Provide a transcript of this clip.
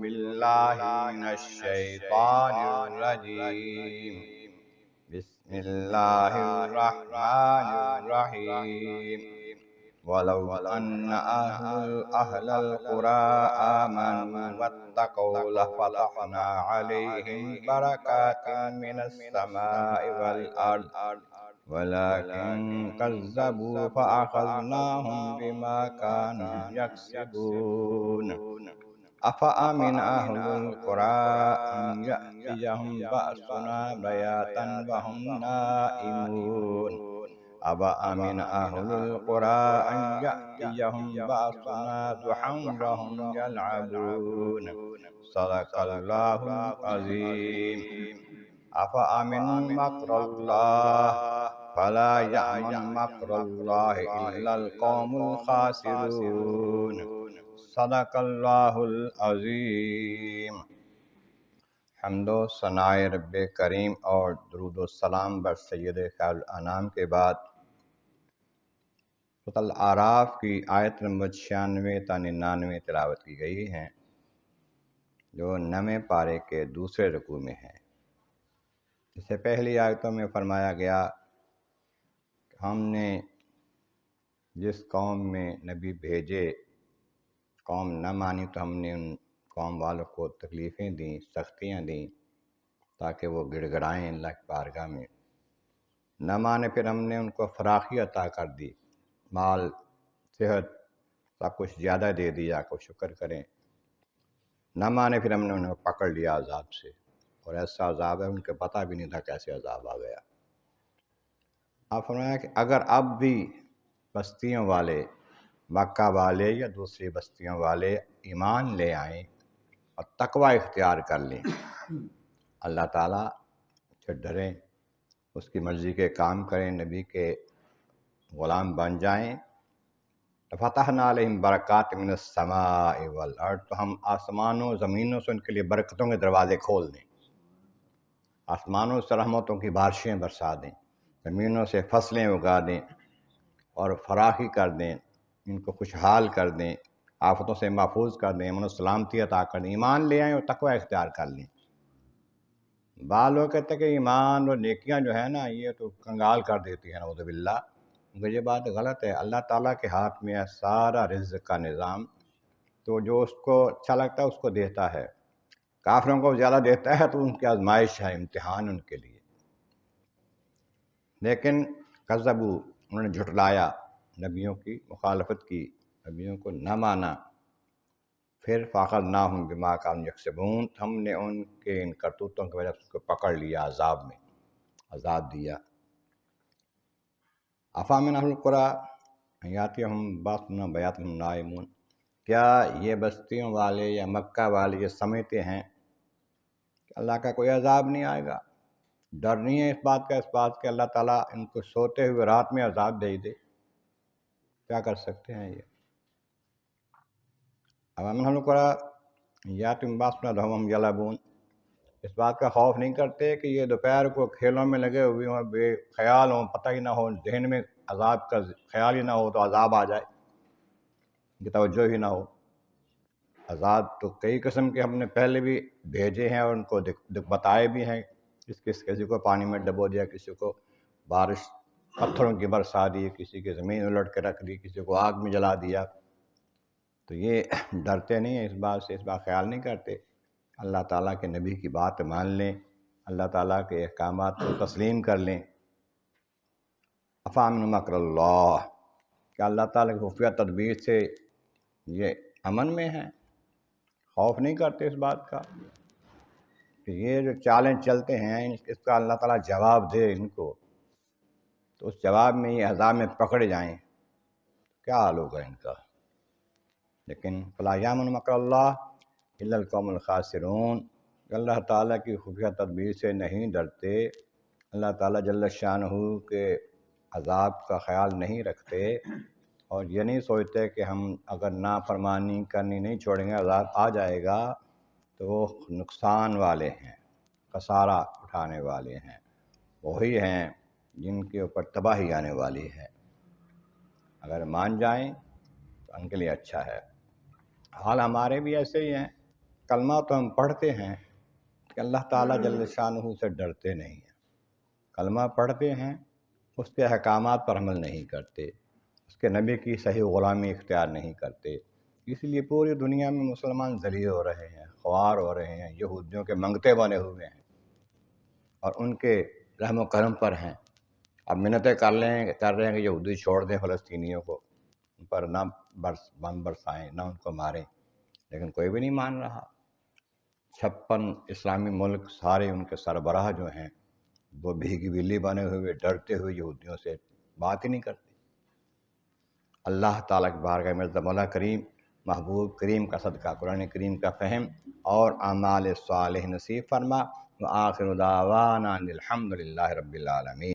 باللہ من الشیطان الرجیم بسم اللہ الرحمن الرحیم ولو ان اہل القرى آمنوا واتقوا لفتحنا علیہم برکات من السماء والارض ولكن كذبوا فأخذناهم بما كانوا يكسبون أفأمن أهل القرى أن يأتيهم بأسنا بياتا وهم نائمون أفأمن أهل القرى أن يأتيهم بأسنا ضحى وهم يلعبون صدق الله العظيم أفأمنوا مكر الله فلا يأمن مكر الله إلا القوم الخاسرون صدق اللہ العظیم۔ حمد و ثناء رب کریم اور درود و سلام بر سید خیر الانام کے بعد سورۃ الاعراف کی آیت نمبر 96 تا 99 تلاوت کی گئی ہیں، جو 9ویں پارے کے دوسرے رکوع میں ہیں۔ اس سے پہلی آیتوں میں فرمایا گیا کہ ہم نے جس قوم میں نبی بھیجے، قوم نہ مانی تو ہم نے ان قوم والوں کو تکلیفیں دیں، سختیاں دیں تاکہ وہ گڑ گڑائیں اللہ کی بارگاہ میں۔ نہ مانے پھر ہم نے ان کو فراخی عطا کر دی، مال، صحت، سب کچھ زیادہ دے دیا کہ شکر کریں۔ نہ مانے پھر ہم نے انہیں پکڑ لیا عذاب سے، اور ایسا عذاب ہے ان کو پتہ بھی نہیں تھا کیسے عذاب آ گیا۔ آپ فرمایا کہ اگر اب بھی بستیوں والے، مکہ والے یا دوسری بستیوں والے ایمان لے آئیں اور تقوی اختیار کر لیں، اللہ تعالیٰ سے ڈریں، اس کی مرضی کے کام کریں، نبی کے غلام بن جائیں، فتحنا علیہم برکات من السماء والارض، تو ہم آسمانوں زمینوں سے ان کے لیے برکتوں کے دروازے کھول دیں، آسمانوں سے رحمتوں کی بارشیں برسا دیں، زمینوں سے فصلیں اگا دیں اور فراخی کر دیں، ان کو خوشحال کر دیں، آفتوں سے محفوظ کر دیں، امن و سلامتی عطا کر دیں، ایمان لے آئیں اور تقوی اختیار کر لیں۔ بعض لوگ کہتے ہیں کہ ایمان اور نیکیاں جو ہے نا یہ تو کنگال کر دیتی ہیں، نعوذ باللہ، مگر یہ بات غلط ہے۔ اللہ تعالیٰ کے ہاتھ میں ہے سارا رزق کا نظام، تو جو اس کو اچھا لگتا ہے اس کو دیتا ہے، کافروں کو زیادہ دیتا ہے تو ان کی آزمائش ہے، امتحان ان کے لیے۔ لیکن کذبوا، انہوں نے جھٹلایا، نبیوں کی مخالفت کی، نبیوں کو نہ مانا، پھر فاخذناہم بما کانوا یکسبون، ہم نے ان کے ان کرتوتوں کی وجہ سے اس کو پکڑ لیا، عذاب میں عذاب دیا۔ افامن اہل القریٰ ان یاتیہم باسنا بیاتا وہم نائمون، کیا یہ بستیوں والے یا مکہ والے یہ سمجھتے ہیں کہ اللہ کا کوئی عذاب نہیں آئے گا؟ ڈر نہیں ہے اس بات کہ اللہ تعالیٰ ان کو سوتے ہوئے رات میں عذاب بھیج دے؟ کیا کر سکتے ہیں یہ؟ افامن اہل القریٰ ان یاتیہم باسنا وہم یلعبون، اس بات کا خوف نہیں کرتے کہ یہ دوپہر کو کھیلوں میں لگے ہوئے ہوں، بے خیال ہوں، پتہ ہی نہ ہو، ذہن میں عذاب کا خیال ہی نہ ہو تو عذاب آ جائے، ان کی توجہ ہی نہ ہو۔ عذاب تو کئی قسم کے ہم نے پہلے بھی بھیجے ہیں اور ان کو بتائے بھی ہیں، کسی کو پانی میں ڈبو دیا، کسی کو بارش پتھروں کی برسا دی، کسی کی زمین الٹ کے رکھ دی، کسی کو آگ میں جلا دیا۔ تو یہ ڈرتے نہیں ہیں اس بات سے، اس بات خیال نہیں کرتے۔ اللہ تعالیٰ کے نبی کی بات مان لیں، اللہ تعالیٰ کے احکامات کو تسلیم کر لیں۔ افامن مکر اللہ، کہ اللہ تعالیٰ کی خفیہ تدبیر سے یہ امن میں ہیں، خوف نہیں کرتے اس بات کا کہ یہ جو چالیں چلتے ہیں اس کا اللہ تعالیٰ جواب دے ان کو، تو اس جواب میں یہ عذاب میں پکڑے جائیں، کیا حال ہوگا ان کا۔ لیکن فلا یامن مکر اللہ الا القوم الخاسرون، اللہ تعالیٰ کی خفیہ تدبیر سے نہیں ڈرتے، اللہ تعالیٰ جل شانہ کے عذاب کا خیال نہیں رکھتے، اور یہ نہیں سوچتے کہ ہم اگر نافرمانی کرنی نہیں چھوڑیں گے عذاب آ جائے گا، تو وہ نقصان والے ہیں، خسارہ اٹھانے والے ہیں، وہی ہیں جن کے اوپر تباہی آنے والی ہے۔ اگر مان جائیں تو ان کے لیے اچھا ہے۔ حال ہمارے بھی ایسے ہی ہیں، کلمہ تو ہم پڑھتے ہیں کہ اللہ تعالیٰ جل شانہ سے ڈرتے نہیں ہیں، کلمہ پڑھتے ہیں، اس کے احکامات پر عمل نہیں کرتے، اس کے نبی کی صحیح غلامی اختیار نہیں کرتے، اس لیے پوری دنیا میں مسلمان ذلیل ہو رہے ہیں، خوار ہو رہے ہیں، یہودیوں کے منگتے بنے ہوئے ہیں اور ان کے رحم و کرم پر ہیں۔ اب منتیں کر رہے ہیں کہ یہودی چھوڑ دیں فلسطینیوں کو، ان پر نہ بم برسائیں، نہ ان کو ماریں، لیکن کوئی بھی نہیں مان رہا۔ 56 اسلامی ملک سارے ان کے سربراہ جو ہیں وہ بھیگی بلی بنے ہوئے ڈرتے ہوئے یہودیوں سے بات ہی نہیں کرتے۔ اللہ تعالیٰ کی بارگاہ میں مولا کریم محبوب کریم کا صدقہ قرآن کریم کا فہم اور اعمال صالح نصیب فرما۔ وآخر دعوانا ان الحمد للہ رب العالمین۔